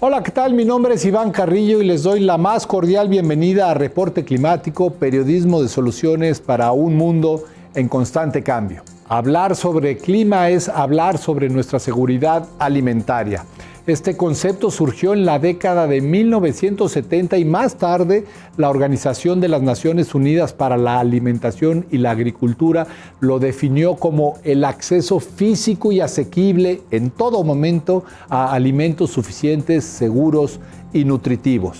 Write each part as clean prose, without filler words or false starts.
Hola, ¿qué tal? Mi nombre es Iván Carrillo y les doy la más cordial bienvenida a Reporte Climático, periodismo de soluciones para un mundo en constante cambio. Hablar sobre clima es hablar sobre nuestra seguridad alimentaria. Este concepto surgió en la década de 1970 y más tarde la Organización de las Naciones Unidas para la Alimentación y la Agricultura lo definió como el acceso físico y asequible en todo momento a alimentos suficientes, seguros y nutritivos.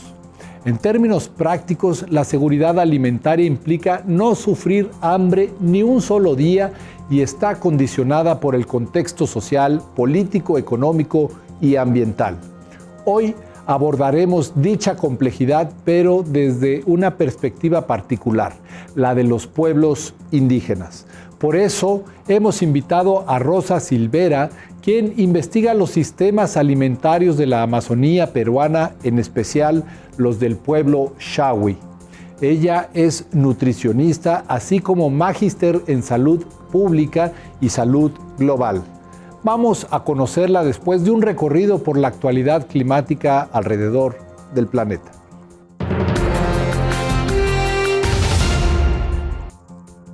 En términos prácticos, la seguridad alimentaria implica no sufrir hambre ni un solo día y está condicionada por el contexto social, político, económico y ambiental. Hoy abordaremos dicha complejidad, pero desde una perspectiva particular, la de los pueblos indígenas. Por eso hemos invitado a Rosa Silvera, quien investiga los sistemas alimentarios de la Amazonía peruana, en especial los del pueblo Shawi. Ella es nutricionista, así como magíster en salud pública y salud global. Vamos a conocerla después de un recorrido por la actualidad climática alrededor del planeta.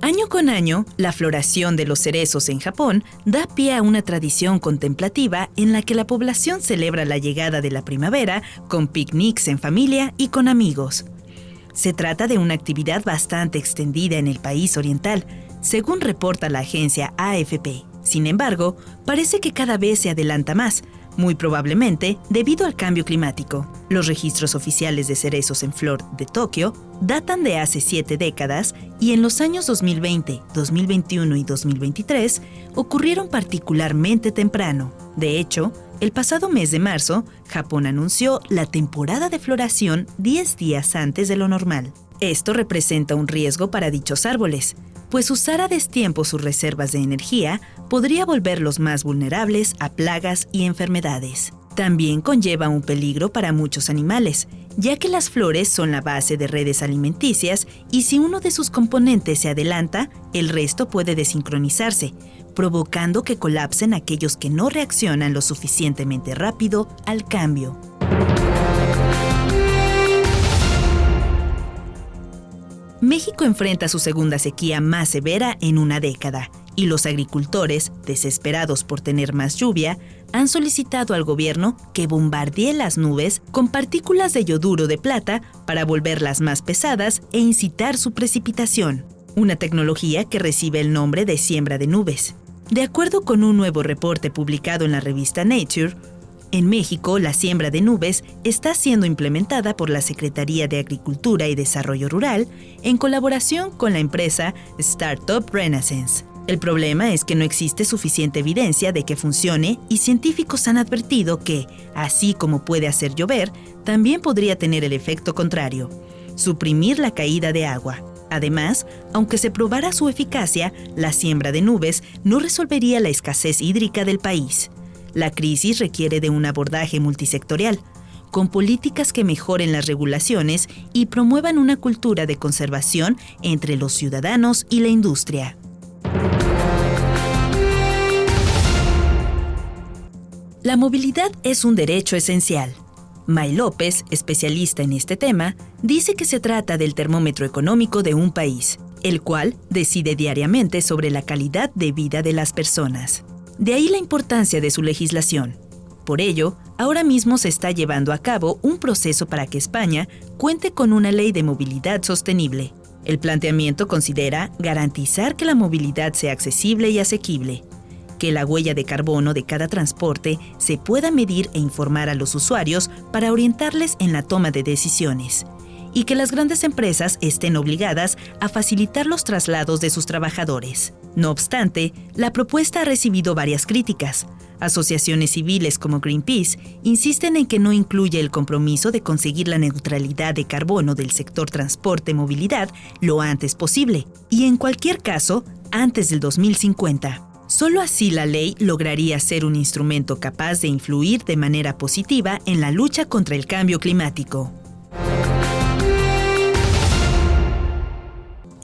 Año con año, la floración de los cerezos en Japón da pie a una tradición contemplativa en la que la población celebra la llegada de la primavera con picnics en familia y con amigos. Se trata de una actividad bastante extendida en el país oriental, según reporta la agencia AFP. Sin embargo, parece que cada vez se adelanta más, muy probablemente debido al cambio climático. Los registros oficiales de cerezos en flor de Tokio datan de hace 7 décadas y en los años 2020, 2021 y 2023 ocurrieron particularmente temprano. De hecho, el pasado mes de marzo, Japón anunció la temporada de floración 10 días antes de lo normal. Esto representa un riesgo para dichos árboles, pues usar a destiempo sus reservas de energía podría volverlos más vulnerables a plagas y enfermedades. También conlleva un peligro para muchos animales, ya que las flores son la base de redes alimenticias y si uno de sus componentes se adelanta, el resto puede desincronizarse, provocando que colapsen aquellos que no reaccionan lo suficientemente rápido al cambio. México enfrenta su segunda sequía más severa en una década y los agricultores, desesperados por tener más lluvia, han solicitado al gobierno que bombardee las nubes con partículas de yoduro de plata para volverlas más pesadas e incitar su precipitación, una tecnología que recibe el nombre de siembra de nubes. De acuerdo con un nuevo reporte publicado en la revista Nature, en México, la siembra de nubes está siendo implementada por la Secretaría de Agricultura y Desarrollo Rural en colaboración con la empresa Startup Renaissance. El problema es que no existe suficiente evidencia de que funcione y científicos han advertido que, así como puede hacer llover, también podría tener el efecto contrario, suprimir la caída de agua. Además, aunque se probara su eficacia, la siembra de nubes no resolvería la escasez hídrica del país. La crisis requiere de un abordaje multisectorial, con políticas que mejoren las regulaciones y promuevan una cultura de conservación entre los ciudadanos y la industria. La movilidad es un derecho esencial. May López, especialista en este tema, dice que se trata del termómetro económico de un país, el cual decide diariamente sobre la calidad de vida de las personas. De ahí la importancia de su legislación. Por ello, ahora mismo se está llevando a cabo un proceso para que España cuente con una ley de movilidad sostenible. El planteamiento considera garantizar que la movilidad sea accesible y asequible, que la huella de carbono de cada transporte se pueda medir e informar a los usuarios para orientarles en la toma de decisiones, y que las grandes empresas estén obligadas a facilitar los traslados de sus trabajadores. No obstante, la propuesta ha recibido varias críticas. Asociaciones civiles como Greenpeace insisten en que no incluye el compromiso de conseguir la neutralidad de carbono del sector transporte-movilidad lo antes posible, y en cualquier caso, antes del 2050. Solo así la ley lograría ser un instrumento capaz de influir de manera positiva en la lucha contra el cambio climático.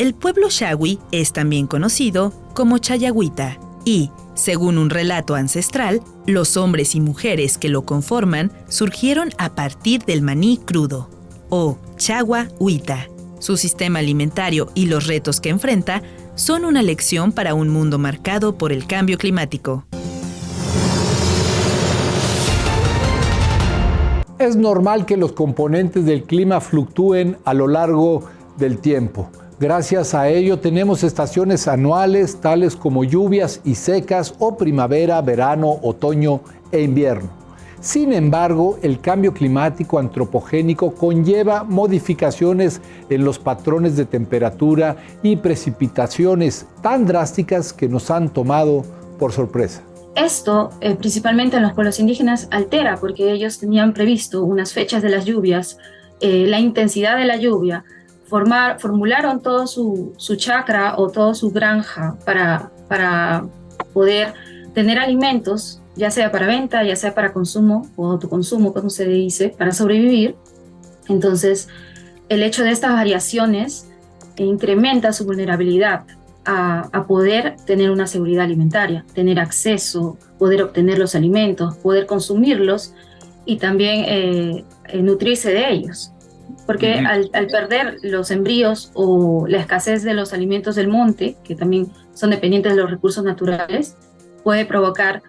El pueblo Shawi es también conocido como Chayagüita Y, según un relato ancestral, los hombres y mujeres que lo conforman surgieron a partir del maní crudo, o chagua huita. Su sistema alimentario y los retos que enfrenta son una lección para un mundo marcado por el cambio climático. Es normal que los componentes del clima fluctúen a lo largo del tiempo. Gracias a ello tenemos estaciones anuales tales como lluvias y secas o primavera, verano, otoño e invierno. Sin embargo, el cambio climático antropogénico conlleva modificaciones en los patrones de temperatura y precipitaciones tan drásticas que nos han tomado por sorpresa. Esto, principalmente en los pueblos indígenas, altera porque ellos tenían previsto unas fechas de las lluvias, la intensidad de la lluvia, formularon todo su chacra o toda su granja para poder tener alimentos, ya sea para venta, ya sea para consumo o autoconsumo, como se dice, para sobrevivir. Entonces, el hecho de estas variaciones incrementa su vulnerabilidad a poder tener una seguridad alimentaria, tener acceso, poder obtener los alimentos, poder consumirlos y también nutrirse de ellos. Porque al perder los embrios o la escasez de los alimentos del monte, que también son dependientes de los recursos naturales, puede provocar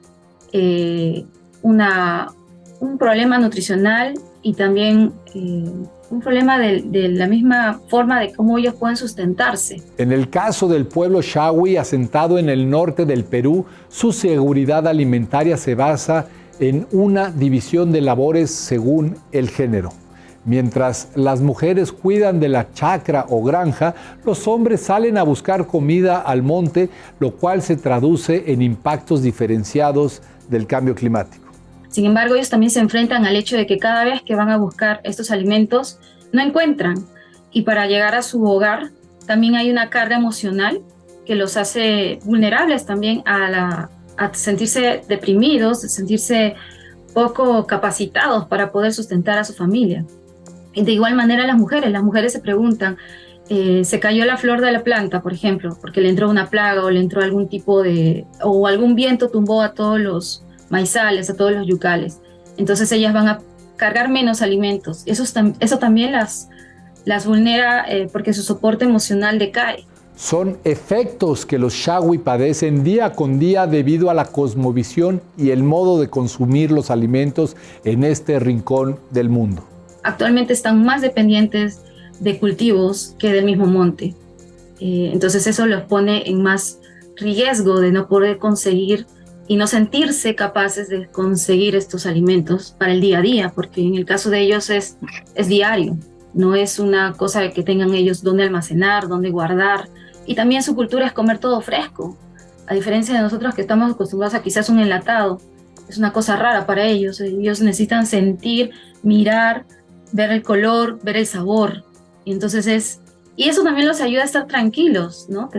un problema nutricional y también un problema de la misma forma de cómo ellos pueden sustentarse. En el caso del pueblo Shawi, asentado en el norte del Perú, su seguridad alimentaria se basa en una división de labores según el género. Mientras las mujeres cuidan de la chacra o granja, los hombres salen a buscar comida al monte, lo cual se traduce en impactos diferenciados del cambio climático. Sin embargo, ellos también se enfrentan al hecho de que cada vez que van a buscar estos alimentos, no encuentran. Y para llegar a su hogar, también hay una carga emocional que los hace vulnerables también a sentirse deprimidos, a sentirse poco capacitados para poder sustentar a su familia. Y de igual manera las mujeres se preguntan, se cayó la flor de la planta, por ejemplo, porque le entró una plaga o le entró algún tipo o algún viento tumbó a todos los maizales, a todos los yucales. Entonces ellas van a cargar menos alimentos. Eso también las vulnera porque su soporte emocional decae. Son efectos que los Shawi padecen día con día debido a la cosmovisión y el modo de consumir los alimentos en este rincón del mundo. Actualmente están más dependientes de cultivos que del mismo monte. Entonces eso los pone en más riesgo de no poder conseguir y no sentirse capaces de conseguir estos alimentos para el día a día, porque en el caso de ellos es diario, no es una cosa de que tengan ellos dónde almacenar, dónde guardar, y también su cultura es comer todo fresco, a diferencia de nosotros que estamos acostumbrados a quizás un enlatado, es una cosa rara para ellos necesitan sentir, mirar, ver el color, ver el sabor, y entonces y eso también los ayuda a estar tranquilos, ¿no?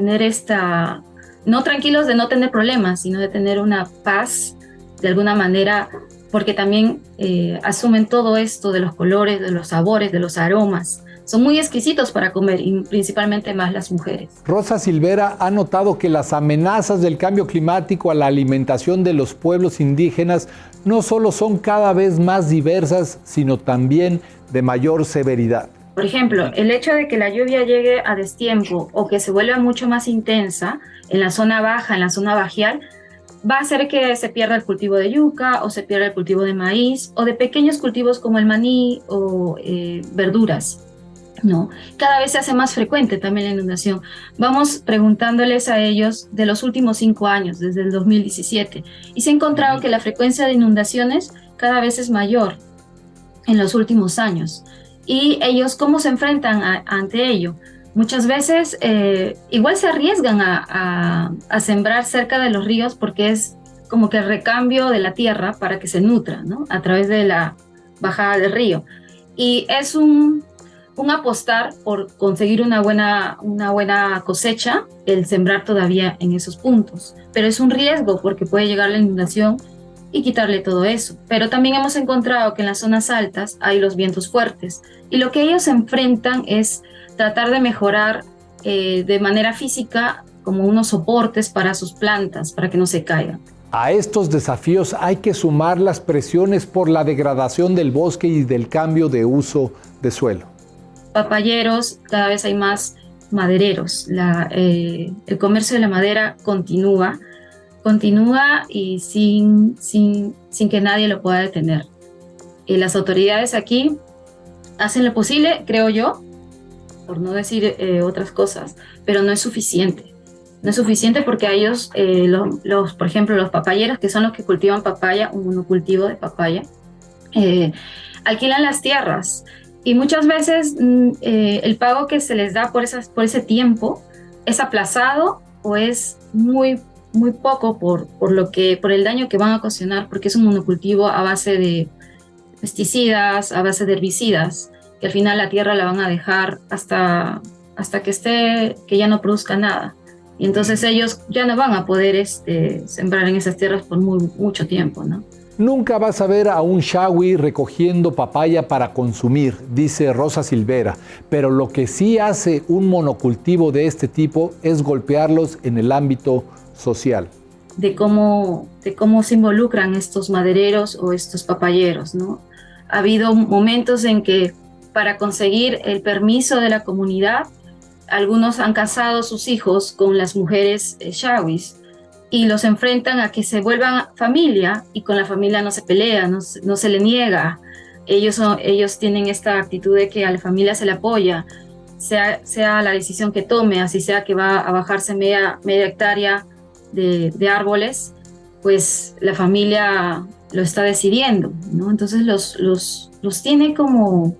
No tranquilos de no tener problemas, sino de tener una paz de alguna manera, porque también asumen todo esto de los colores, de los sabores, de los aromas. Son muy exquisitos para comer y principalmente más las mujeres. Rosa Silvera ha notado que las amenazas del cambio climático a la alimentación de los pueblos indígenas no solo son cada vez más diversas, sino también de mayor severidad. Por ejemplo, el hecho de que la lluvia llegue a destiempo o que se vuelva mucho más intensa en la zona baja, en la zona bajial, va a hacer que se pierda el cultivo de yuca o se pierda el cultivo de maíz o de pequeños cultivos como el maní o verduras, ¿no? Cada vez se hace más frecuente también la inundación. Vamos preguntándoles a ellos de los últimos 5 años, desde el 2017, y se ha encontrado que la frecuencia de inundaciones cada vez es mayor en los últimos años. Y ellos, ¿cómo se enfrentan ante ello? Muchas veces igual se arriesgan a sembrar cerca de los ríos porque es como que el recambio de la tierra para que se nutra, ¿no? A través de la bajada del río. Y es un apostar por conseguir una buena cosecha, el sembrar todavía en esos puntos. Pero es un riesgo porque puede llegar la inundación y quitarle todo eso. Pero también hemos encontrado que en las zonas altas hay los vientos fuertes y lo que ellos enfrentan es tratar de mejorar de manera física como unos soportes para sus plantas, para que no se caigan. A estos desafíos hay que sumar las presiones por la degradación del bosque y del cambio de uso de suelo. Papayeros, cada vez hay más madereros. El comercio de la madera continúa y sin que nadie lo pueda detener. Las autoridades aquí hacen lo posible, creo yo, por no decir otras cosas, pero no es suficiente. No es suficiente porque a ellos, por ejemplo, los papayeros, que son los que cultivan papaya, un monocultivo de papaya, alquilan las tierras y muchas veces el pago que se les da por ese tiempo es aplazado o es muy poco por el daño que van a ocasionar, porque es un monocultivo a base de pesticidas, a base de herbicidas, que al final la tierra la van a dejar hasta que ya no produzca nada. Y entonces ellos ya no van a poder sembrar en esas tierras por mucho tiempo, ¿no? Nunca vas a ver a un Shawi recogiendo papaya para consumir, dice Rosa Silvera, pero lo que sí hace un monocultivo de este tipo es golpearlos en el ámbito social. De cómo se involucran estos madereros o estos papayeros, ¿no? Ha habido momentos en que para conseguir el permiso de la comunidad, algunos han casado a sus hijos con las mujeres Shawis y los enfrentan a que se vuelvan familia, y con la familia no se pelea, no se le niega. Ellos tienen esta actitud de que a la familia se le apoya, sea la decisión que tome, así sea que va a bajarse media hectárea de árboles, pues la familia lo está decidiendo, ¿no? Entonces los tiene como...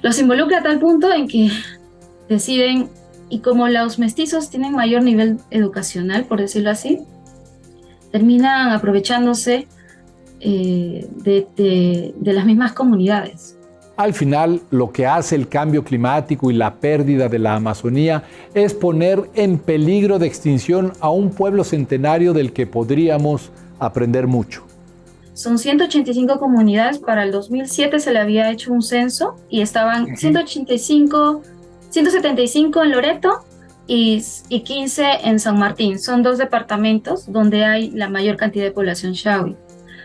los involucra a tal punto en que deciden, y como los mestizos tienen mayor nivel educacional, por decirlo así, terminan aprovechándose de las mismas comunidades. Al final, lo que hace el cambio climático y la pérdida de la Amazonía es poner en peligro de extinción a un pueblo centenario del que podríamos aprender mucho. Son 185 comunidades. Para el 2007 se le había hecho un censo y estaban 175 en Loreto y 15 en San Martín. Son 2 departamentos donde hay la mayor cantidad de población Shawi.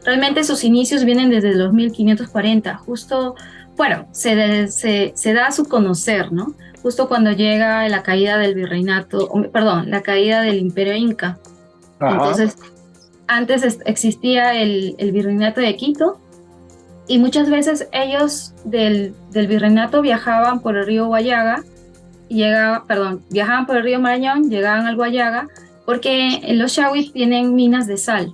Realmente sus inicios vienen desde los 1540, justo, bueno, se da a su conocer, ¿no? Justo cuando llega la caída del la caída del Imperio Inca. Ajá. Entonces, antes existía el Virreinato de Quito, y muchas veces ellos del virreinato viajaban por el río Guayaga, viajaban por el río Marañón, llegaban al Guayaga, porque los Shawis tienen minas de sal.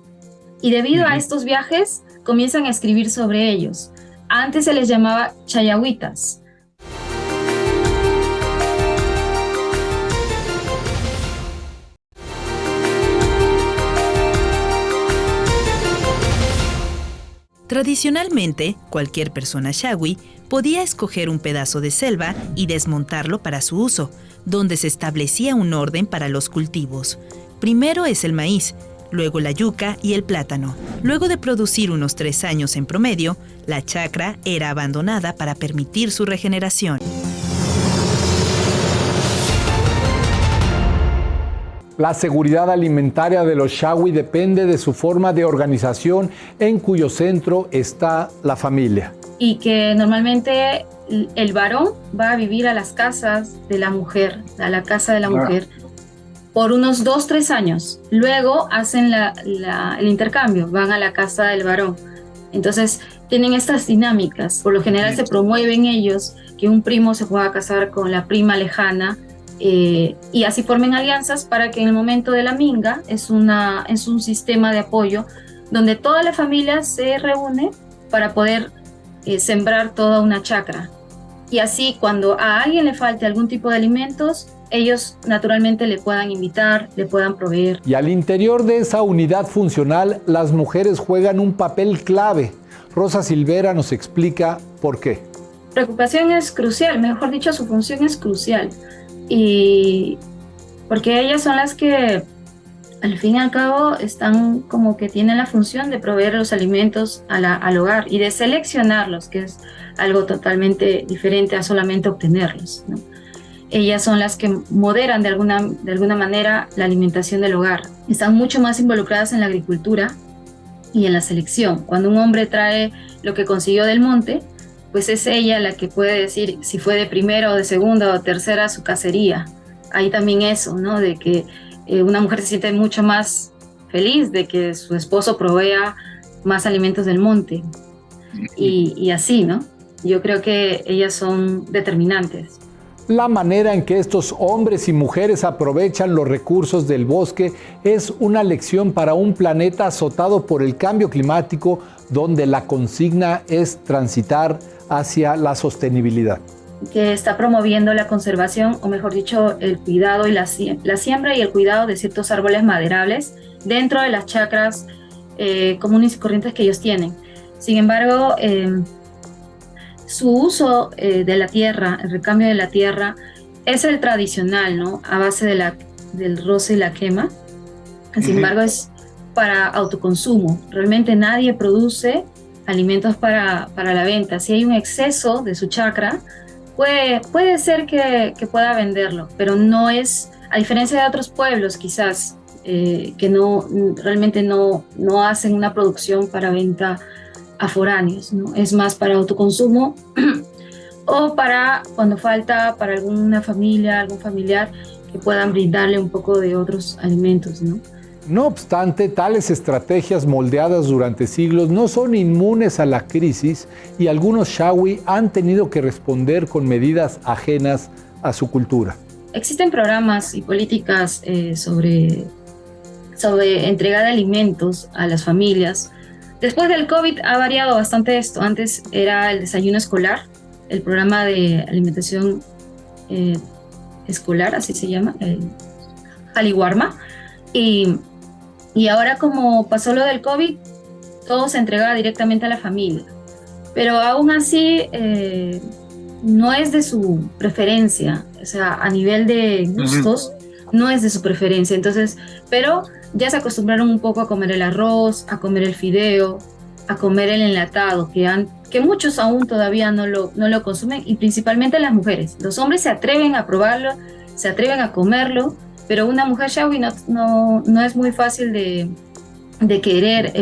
Y debido a estos viajes, comienzan a escribir sobre ellos. Antes se les llamaba chayahuitas. Tradicionalmente, cualquier persona Shawi podía escoger un pedazo de selva y desmontarlo para su uso, donde se establecía un orden para los cultivos. Primero es el maíz, luego la yuca y el plátano. Luego de producir unos 3 años en promedio, la chacra era abandonada para permitir su regeneración. La seguridad alimentaria de los Shawi depende de su forma de organización, en cuyo centro está la familia. Y que normalmente el varón va a vivir a las casas de la mujer, a la casa de la mujer, por unos 2-3 años. Luego hacen el intercambio, van a la casa del varón. Entonces tienen estas dinámicas. Por lo general se promueven ellos que un primo se pueda casar con la prima lejana, y así formen alianzas para que en el momento de la minga es un sistema de apoyo donde toda la familia se reúne para poder sembrar toda una chacra. Y así cuando a alguien le falte algún tipo de alimentos, ellos naturalmente le puedan invitar, le puedan proveer. Y al interior de esa unidad funcional, las mujeres juegan un papel clave. Rosa Silvera nos explica por qué. Preocupación es crucial, mejor dicho, su función es crucial. Y porque ellas son las que al fin y al cabo están como que tienen la función de proveer los alimentos al hogar y de seleccionarlos, que es algo totalmente diferente a solamente obtenerlos, ¿no? ellas son las que moderan de alguna manera la alimentación del hogar. Están mucho más involucradas en la agricultura y en la selección. Cuando un hombre trae lo que consiguió del monte, pues es ella la que puede decir si fue de primera o de segunda o tercera su cacería. Hay también eso, ¿no? De que una mujer se siente mucho más feliz de que su esposo provea más alimentos del monte. Y así, ¿no? Yo creo que ellas son determinantes. La manera en que estos hombres y mujeres aprovechan los recursos del bosque es una lección para un planeta azotado por el cambio climático, donde la consigna es transitar hacia la sostenibilidad. Que está promoviendo la conservación, o mejor dicho, el cuidado y la siembra y el cuidado de ciertos árboles maderables dentro de las chacras comunes y corrientes que ellos tienen. Sin embargo, su uso de la tierra, el recambio de la tierra, es el tradicional, ¿no? A base del roce y la quema. Sin embargo, es para autoconsumo. Realmente nadie produce alimentos para la venta. Si hay un exceso de su chacra, puede ser que pueda venderlo, pero no es, a diferencia de otros pueblos quizás, que realmente no hacen una producción para venta a foráneos, ¿no? Es más para autoconsumo o para cuando falta para alguna familia, algún familiar, que puedan brindarle un poco de otros alimentos, ¿no? No obstante, tales estrategias moldeadas durante siglos no son inmunes a la crisis y algunos Shawi han tenido que responder con medidas ajenas a su cultura. Existen programas y políticas sobre entrega de alimentos a las familias. Después del COVID ha variado bastante esto. Antes era el desayuno escolar, el programa de alimentación escolar, así se llama, el Haliwarma. Y ahora, como pasó lo del COVID, todo se entregaba directamente a la familia. Pero aún así, no es de su preferencia. O sea, a nivel de gustos, no es de su preferencia. Entonces, pero ya se acostumbraron un poco a comer el arroz, a comer el fideo, a comer el enlatado, que muchos aún todavía no lo consumen, y principalmente las mujeres. Los hombres se atreven a probarlo, se atreven a comerlo, pero una mujer Shawi no es muy fácil de querer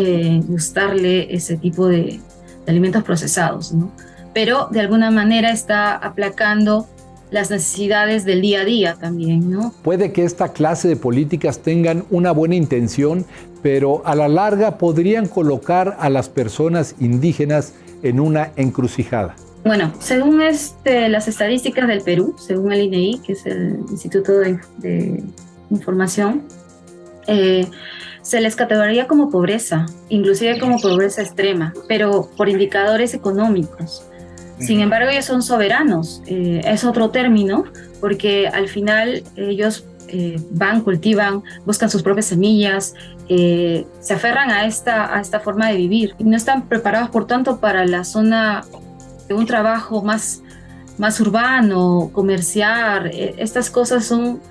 gustarle ese tipo de alimentos procesados, ¿no? Pero de alguna manera está aplacando las necesidades del día a día también, ¿no? Puede que esta clase de políticas tengan una buena intención, pero a la larga podrían colocar a las personas indígenas en una encrucijada. Bueno, según las estadísticas del Perú, según el INEI, que es el Instituto de Información, se les categorizaría como pobreza, inclusive como pobreza extrema, pero por indicadores económicos. Sin embargo, ellos son soberanos, es otro término, porque al final ellos cultivan, buscan sus propias semillas, se aferran a esta forma de vivir y no están preparados, por tanto, para la zona de un trabajo más urbano, comercial. Estas cosas son,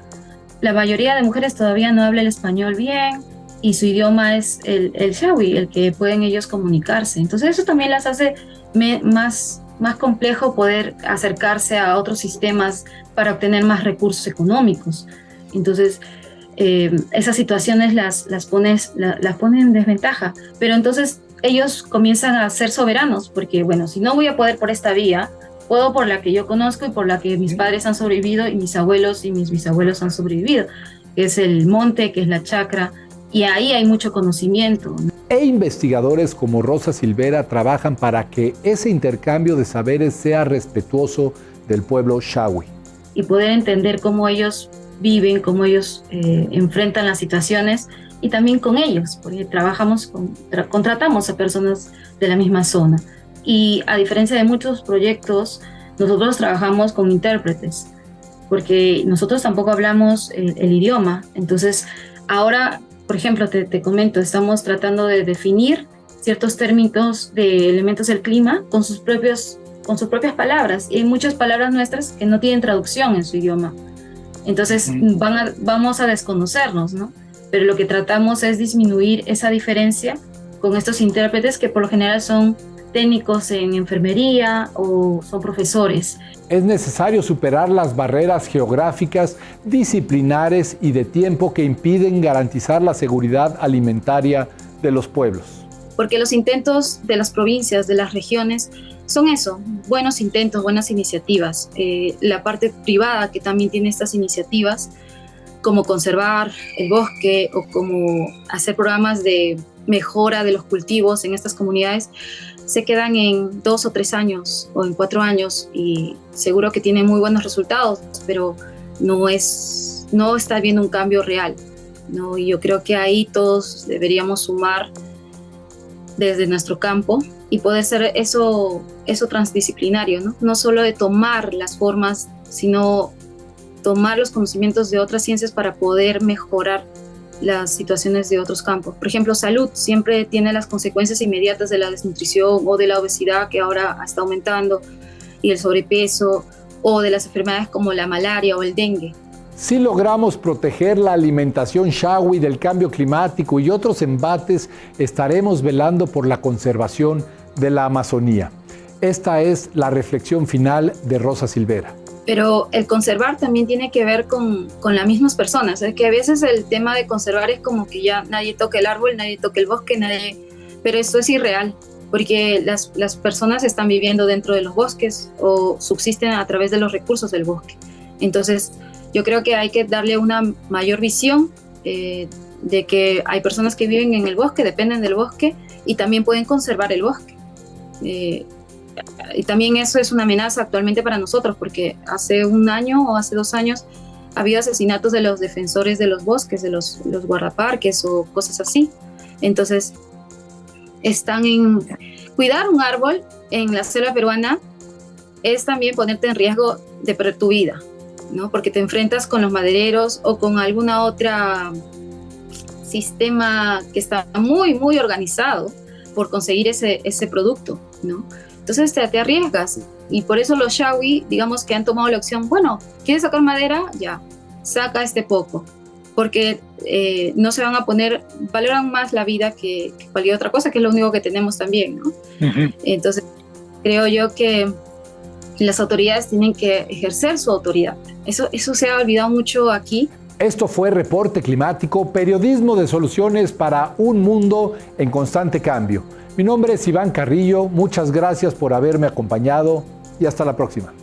la mayoría de mujeres todavía no habla el español bien y su idioma es el Shawi, el que pueden ellos comunicarse. Entonces eso también las hace más complejo poder acercarse a otros sistemas para obtener más recursos económicos. Entonces, esas situaciones las ponen en desventaja. Pero entonces ellos comienzan a ser soberanos, porque bueno, si no voy a poder por esta vía, puedo por la que yo conozco y por la que mis padres han sobrevivido y mis abuelos y mis bisabuelos han sobrevivido, que es el monte, que es la chacra, y ahí hay mucho conocimiento, ¿no? E investigadores como Rosa Silvera trabajan para que ese intercambio de saberes sea respetuoso del pueblo Shawi. Y poder entender cómo ellos viven, cómo ellos enfrentan las situaciones, y también con ellos, porque contratamos a personas de la misma zona. Y a diferencia de muchos proyectos, nosotros trabajamos con intérpretes, porque nosotros tampoco hablamos el idioma. Entonces, ahora, por ejemplo, te comento, estamos tratando de definir ciertos términos de elementos del clima con sus propias palabras. Y hay muchas palabras nuestras que no tienen traducción en su idioma. Entonces, vamos a desconocernos, ¿no? Pero lo que tratamos es disminuir esa diferencia con estos intérpretes, que por lo general son técnicos en enfermería o son profesores. Es necesario superar las barreras geográficas, disciplinares y de tiempo que impiden garantizar la seguridad alimentaria de los pueblos. Porque los intentos de las provincias, de las regiones, son eso, buenos intentos, buenas iniciativas. La parte privada que también tiene estas iniciativas, como conservar el bosque o como hacer programas de mejora de los cultivos en estas comunidades, se quedan en 2 o 3 años o en 4 años y seguro que tienen muy buenos resultados, pero no está habiendo un cambio real, ¿no? Y yo creo que ahí todos deberíamos sumar desde nuestro campo y poder ser eso transdisciplinario, ¿no? No solo de tomar las formas, sino tomar los conocimientos de otras ciencias para poder mejorar las situaciones de otros campos. Por ejemplo, salud siempre tiene las consecuencias inmediatas de la desnutrición o de la obesidad que ahora está aumentando y el sobrepeso o de las enfermedades como la malaria o el dengue. Si logramos proteger la alimentación Shawi del cambio climático y otros embates, estaremos velando por la conservación de la Amazonía. Esta es la reflexión final de Rosa Silvera. Pero el conservar también tiene que ver con las mismas personas. Es que a veces el tema de conservar es como que ya nadie toca el árbol, nadie toca el bosque, pero esto es irreal, porque las personas están viviendo dentro de los bosques o subsisten a través de los recursos del bosque. Entonces, yo creo que hay que darle una mayor visión de que hay personas que viven en el bosque, dependen del bosque y también pueden conservar el bosque. Y también eso es una amenaza actualmente para nosotros, porque hace 1 año o hace 2 años ha habido asesinatos de los defensores de los bosques, de los guardaparques o cosas así. Entonces, cuidar un árbol en la selva peruana es también ponerte en riesgo de perder tu vida, ¿no? Porque te enfrentas con los madereros o con alguna otra sistema que está muy, muy organizado por conseguir ese producto, ¿no? Entonces te arriesgas y por eso los Shawi, digamos que han tomado la opción, bueno, ¿quieres sacar madera? Ya, saca este poco, porque no se van a valoran más la vida que cualquier otra cosa, que es lo único que tenemos también, ¿no? Uh-huh. Entonces creo yo que las autoridades tienen que ejercer su autoridad. Eso se ha olvidado mucho aquí. Esto fue Reporte Climático, periodismo de soluciones para un mundo en constante cambio. Mi nombre es Iván Carrillo, muchas gracias por haberme acompañado y hasta la próxima.